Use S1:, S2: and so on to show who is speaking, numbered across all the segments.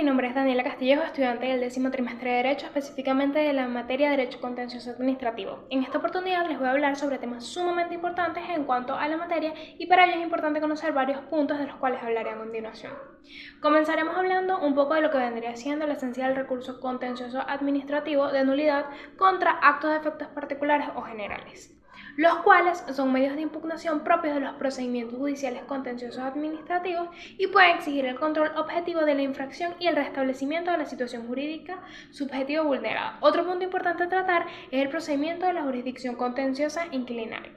S1: mi nombre es Daniela Castillejo, estudiante del 10º trimestre de Derecho, específicamente de la materia de Derecho Contencioso Administrativo. En esta oportunidad les voy a hablar sobre temas sumamente importantes en cuanto a la materia y para ello es importante conocer varios puntos de los cuales hablaré a continuación. Comenzaremos hablando un poco de lo que vendría siendo la esencia del recurso contencioso administrativo de nulidad contra actos de efectos particulares o generales, los cuales son medios de impugnación propios de los procedimientos judiciales contenciosos administrativos y pueden exigir el control objetivo de la infracción y el restablecimiento de la situación jurídica subjetiva vulnerada. Otro punto importante a tratar es el procedimiento de la jurisdicción contenciosa inclinaria.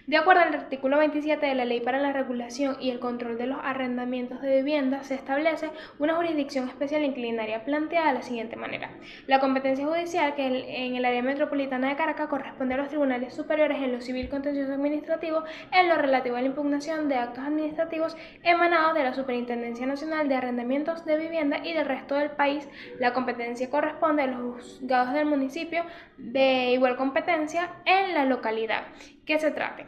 S1: De acuerdo al artículo 27 de la Ley para la Regulación y el Control de los Arrendamientos de Vivienda, se establece una jurisdicción especial inclinaria planteada de la siguiente manera. La competencia judicial que en el área metropolitana de Caracas corresponde a los tribunales superiores en lo civil contencioso administrativo en lo relativo a la impugnación de actos administrativos emanados de la Superintendencia Nacional de Arrendamientos de Vivienda y del resto del país. La competencia corresponde a los juzgados del municipio de igual competencia en la localidad que se trate.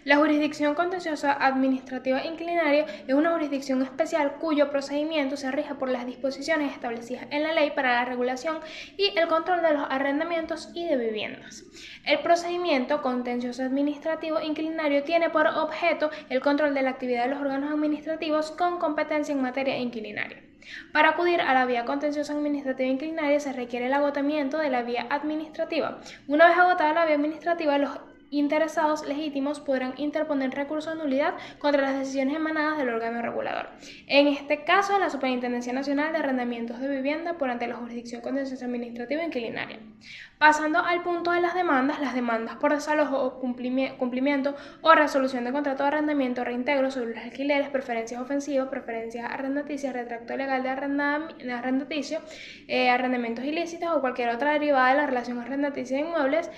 S1: La jurisdicción contenciosa administrativa inclinaria es una jurisdicción especial cuyo procedimiento se rige por las disposiciones establecidas en la Ley para la Regulación y el Control de los Arrendamientos y de Viviendas. El procedimiento contencioso administrativo inclinario tiene por objeto el control de la actividad de los órganos administrativos con competencia en materia inclinaria. Para acudir a la vía contenciosa administrativa inclinaria se requiere el agotamiento de la vía administrativa. Una vez agotada la vía administrativa, los interesados legítimos podrán interponer recurso de nulidad contra las decisiones emanadas del órgano regulador. En este caso, la Superintendencia Nacional de Arrendamientos de Vivienda por ante la jurisdicción contenciosa administrativa inclinaria. Pasando al punto de las demandas por desalojo o cumplimiento o resolución de contrato de arrendamiento, reintegro sobre los alquileres, preferencias ofensivas, preferencias arrendaticias, retracto legal de arrendaticio, arrendamientos ilícitos o cualquier otra derivada de la relación arrendaticia de inmuebles,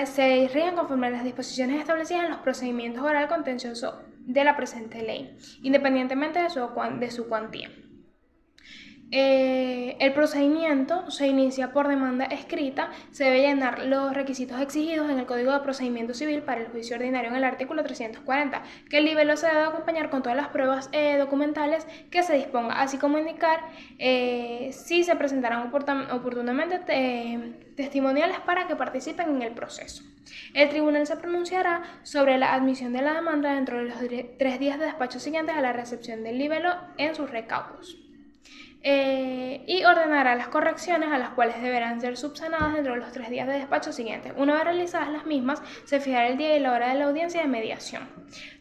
S1: se rigen conforme a las disposiciones establecidas en los procedimientos oral contencioso de la presente ley, independientemente de su cuantía. El procedimiento se inicia por demanda escrita, se debe llenar los requisitos exigidos en el Código de Procedimiento Civil para el juicio ordinario en el artículo 340, que el libelo se debe acompañar con todas las pruebas documentales que se disponga, así como indicar si se presentarán oportunamente testimoniales para que participen en el proceso. El tribunal se pronunciará sobre la admisión de la demanda dentro de los 3 días de despacho siguientes a la recepción del libelo en sus recaudos. Y ordenará las correcciones a las cuales deberán ser subsanadas dentro de los 3 días de despacho siguientes. Una vez realizadas las mismas, se fijará el día y la hora de la audiencia de mediación,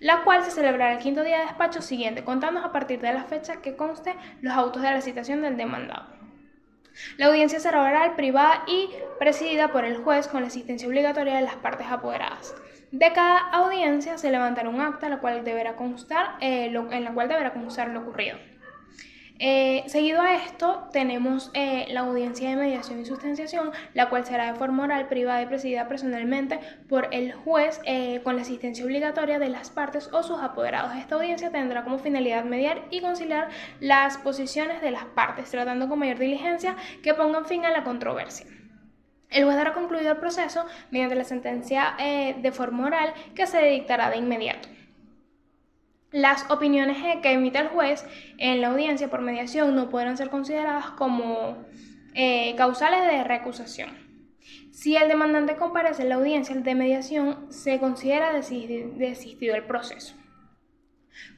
S1: la cual se celebrará el 5.º día de despacho siguiente, contando a partir de la fecha que conste los autos de la citación del demandado. La audiencia será oral, privada y presidida por el juez con la asistencia obligatoria de las partes apoderadas. De cada audiencia se levantará un acta en la cual deberá constar lo ocurrido. Seguido a esto tenemos la audiencia de mediación y sustanciación, la cual será de forma oral, privada y presidida personalmente por el juez con la asistencia obligatoria de las partes o sus apoderados. Esta audiencia tendrá como finalidad mediar y conciliar las posiciones de las partes, tratando con mayor diligencia que pongan fin a la controversia. El juez dará concluido el proceso mediante la sentencia de forma oral que se dictará de inmediato. Las opiniones que emite el juez en la audiencia por mediación no podrán ser consideradas como causales de recusación. Si el demandante comparece en la audiencia de mediación, se considera desistido el proceso.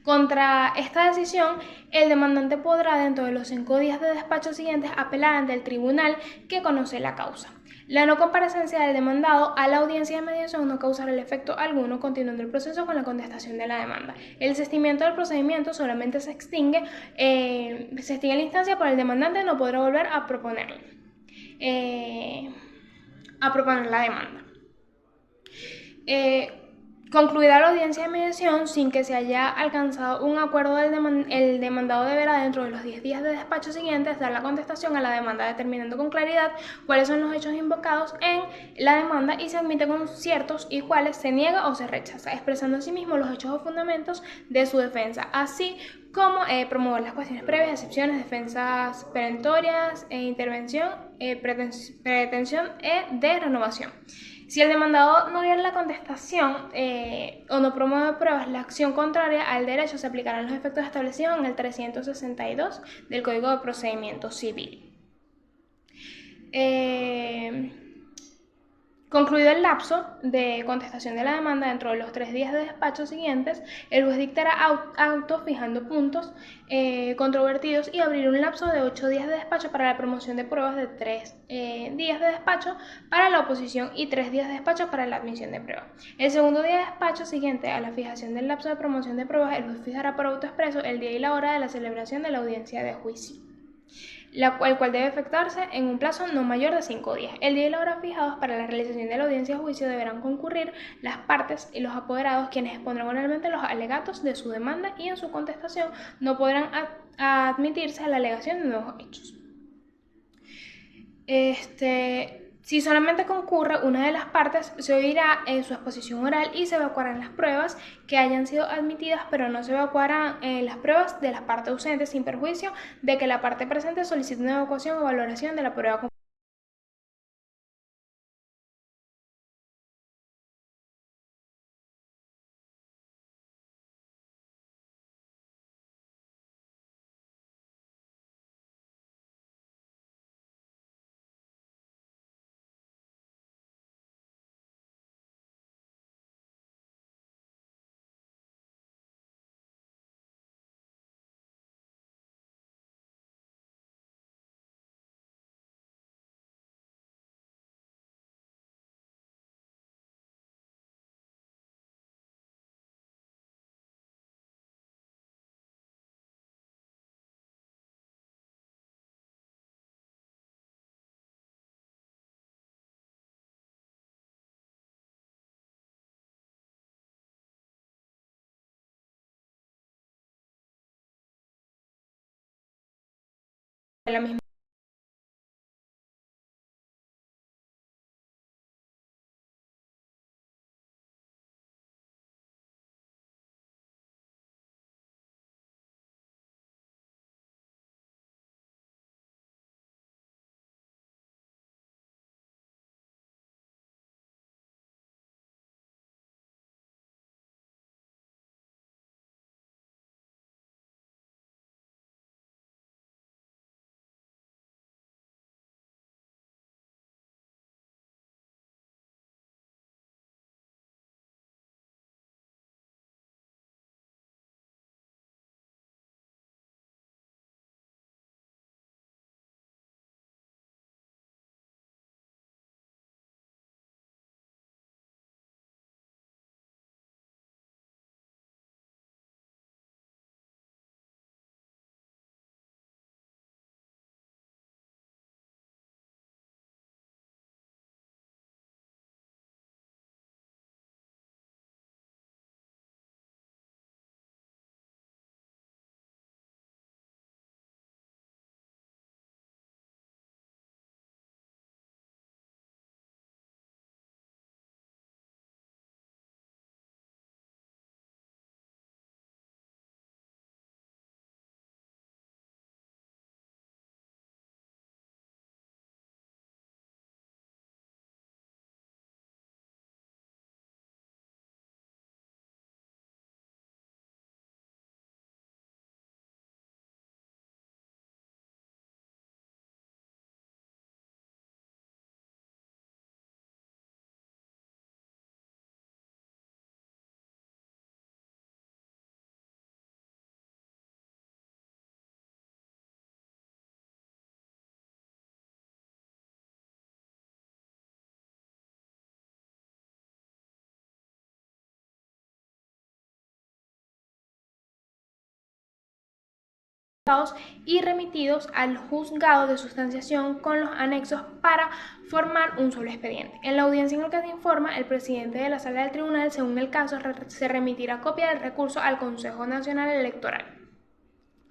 S1: Contra esta decisión, el demandante podrá, dentro de los 5 días de despacho siguientes, apelar ante el tribunal que conoce la causa. La no comparecencia del demandado a la audiencia de mediación no causará el efecto alguno, continuando el proceso con la contestación de la demanda. El desistimiento del procedimiento solamente se extingue la instancia, pero el demandante no podrá volver a proponer la demanda. Concluida la audiencia de mediación sin que se haya alcanzado un acuerdo, el demandado deberá, dentro de los 10 días de despacho siguientes, dar la contestación a la demanda, determinando con claridad cuáles son los hechos invocados en la demanda y se admite conciertos y cuáles se niega o se rechaza, expresando asimismo los hechos o fundamentos de su defensa, así como promover las cuestiones previas, excepciones, defensas perentorias, intervención, pretensión de renovación. Si el demandado no diera la contestación o no promueve pruebas, la acción contraria al derecho se aplicarán los efectos establecidos en el 362 del Código de Procedimiento Civil. Concluido el lapso de contestación de la demanda dentro de los 3 días de despacho siguientes, el juez dictará auto fijando puntos controvertidos y abrirá un lapso de 8 días de despacho para la promoción de pruebas, de 3 días de despacho para la oposición y 3 días de despacho para la admisión de pruebas. El segundo día de despacho siguiente a la fijación del lapso de promoción de pruebas, el juez fijará por autoexpreso el día y la hora de la celebración de la audiencia de juicio, el cual debe efectuarse en un plazo no mayor de 5 días. El día y la hora fijados para la realización de la audiencia de juicio deberán concurrir las partes y los apoderados, quienes expondrán oralmente los alegatos de su demanda, y en su contestación no podrán admitirse a la alegación de nuevos hechos. Si solamente concurre una de las partes, se oirá en su exposición oral y se evacuarán las pruebas que hayan sido admitidas, pero no se evacuarán las pruebas de las partes ausentes, sin perjuicio de que la parte presente solicite una evacuación o valoración de la prueba de la misma. Y remitidos al juzgado de sustanciación con los anexos para formar un solo expediente. En la audiencia en la que se informa, el presidente de la sala del tribunal, según el caso, se remitirá copia del recurso al Consejo Nacional Electoral,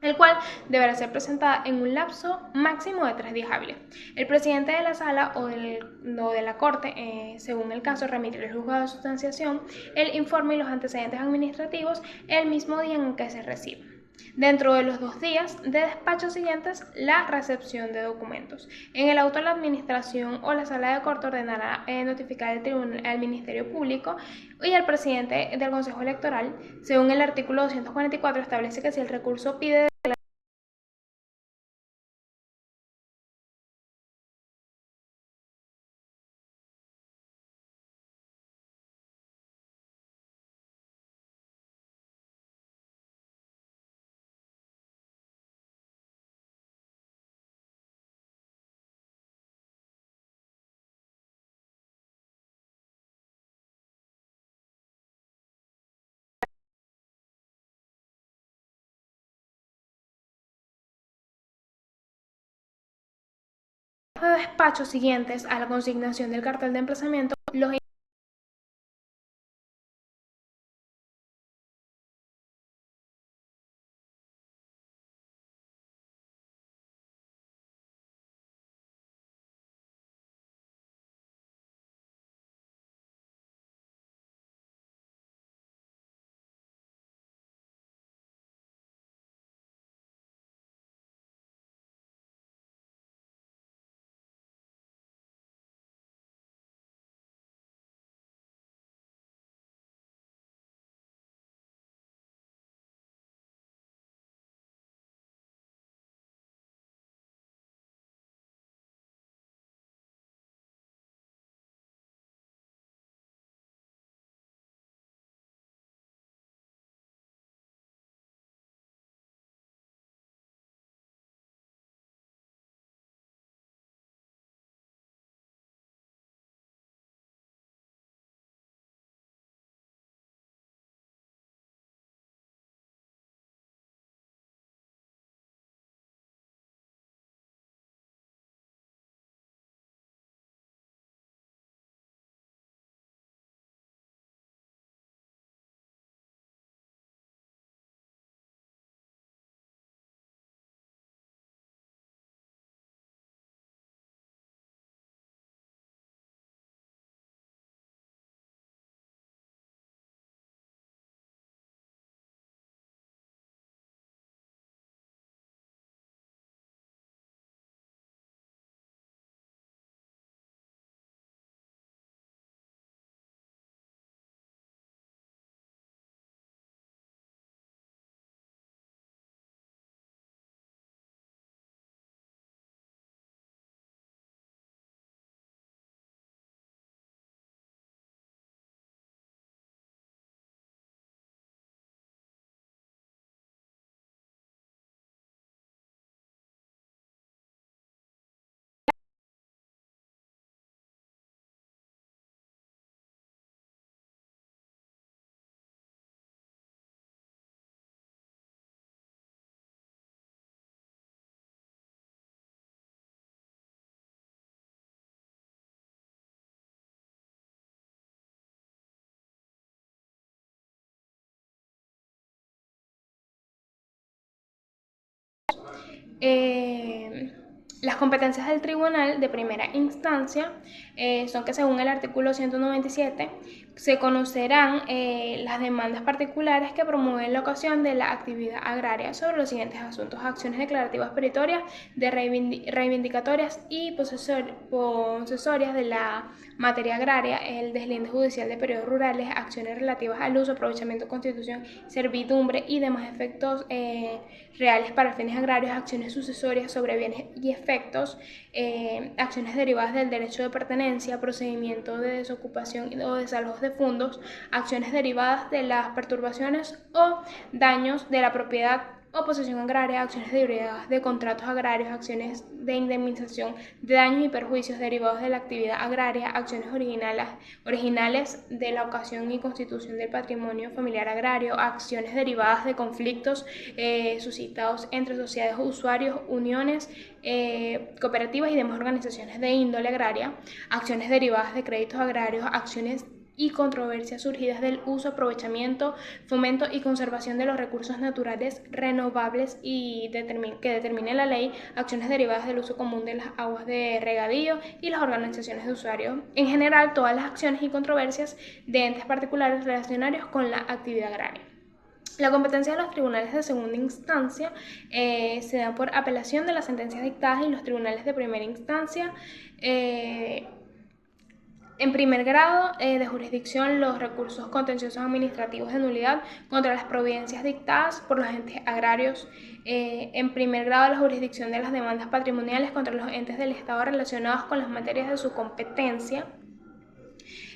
S1: el cual deberá ser presentada en un lapso máximo de 3 días hábiles. El presidente de la sala o de la corte, según el caso, remitirá al juzgado de sustanciación el informe y los antecedentes administrativos el mismo día en que se reciba. Dentro de los 2 días de despacho siguientes, la recepción de documentos. En el auto, la administración o la sala de corte ordenará notificar al tribunal, al Ministerio Público y al presidente del Consejo Electoral. Según el artículo 244, establece que si el recurso pide de despacho siguientes a la consignación del cartel de emplazamiento, los Eh, las competencias del tribunal de primera instancia son que según el artículo 197 se conocerán las demandas particulares que promueven la ocasión de la actividad agraria sobre los siguientes asuntos: acciones declarativas peritorias, de reivindicatorias y posesorias de la materia agraria, el deslinde judicial de periodos rurales, acciones relativas al uso, aprovechamiento, constitución, servidumbre y demás efectos reales para fines agrarios, acciones sucesorias sobre bienes y efectos, acciones derivadas del derecho de pertenencia, procedimiento de desocupación o desalojos de fondos, acciones derivadas de las perturbaciones o daños de la propiedad o posesión agraria, acciones derivadas de contratos agrarios, acciones de indemnización de daños y perjuicios derivados de la actividad agraria, acciones originales de la ocasión y constitución del patrimonio familiar agrario, acciones derivadas de conflictos suscitados entre sociedades, usuarios, uniones, cooperativas y demás organizaciones de índole agraria, acciones derivadas de créditos agrarios, acciones y controversias surgidas del uso, aprovechamiento, fomento y conservación de los recursos naturales renovables y que determine la ley, acciones derivadas del uso común de las aguas de regadío y las organizaciones de usuarios. En general, todas las acciones y controversias de entes particulares relacionados con la actividad agraria. La competencia de los tribunales de segunda instancia se da por apelación de las sentencias dictadas y los tribunales de primera instancia. En primer grado de jurisdicción, los recursos contenciosos administrativos de nulidad contra las providencias dictadas por los entes agrarios. En primer grado, la jurisdicción de las demandas patrimoniales contra los entes del Estado relacionados con las materias de su competencia.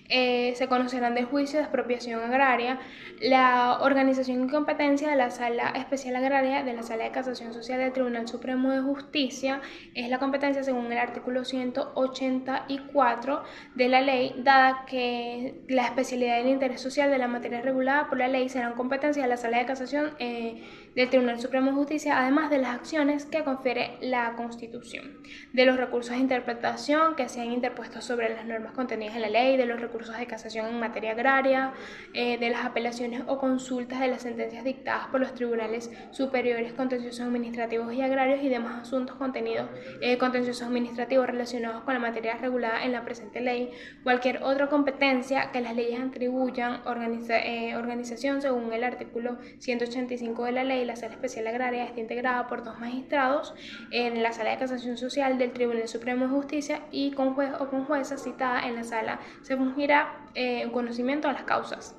S1: Se conocerán del juicio de expropiación agraria, la organización y competencia de la Sala Especial Agraria de la Sala de Casación Social del Tribunal Supremo de Justicia es la competencia según el artículo 184 de la ley, dada que la especialidad del interés social de la materia regulada por la ley serán competencia de la Sala de Casación del Tribunal Supremo de Justicia, además de las acciones que confiere la Constitución, de los recursos de interpretación que sean interpuestos sobre las normas contenidas en la ley, de los recursos de casación en materia agraria, de las apelaciones o consultas de las sentencias dictadas por los tribunales superiores contenciosos administrativos y agrarios y demás asuntos contenciosos administrativos relacionados con la materia regulada en la presente ley, cualquier otra competencia que las leyes atribuyan organización según el artículo 185 de la ley. La Sala Especial Agraria está integrada por 2 magistrados en la Sala de Casación Social del Tribunal Supremo de Justicia y con juez o con jueza citada en la sala se fungirá en conocimiento de las causas.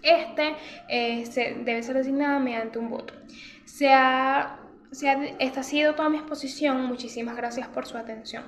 S1: Debe ser designada mediante un voto. Esta ha sido toda mi exposición. Muchísimas gracias por su atención.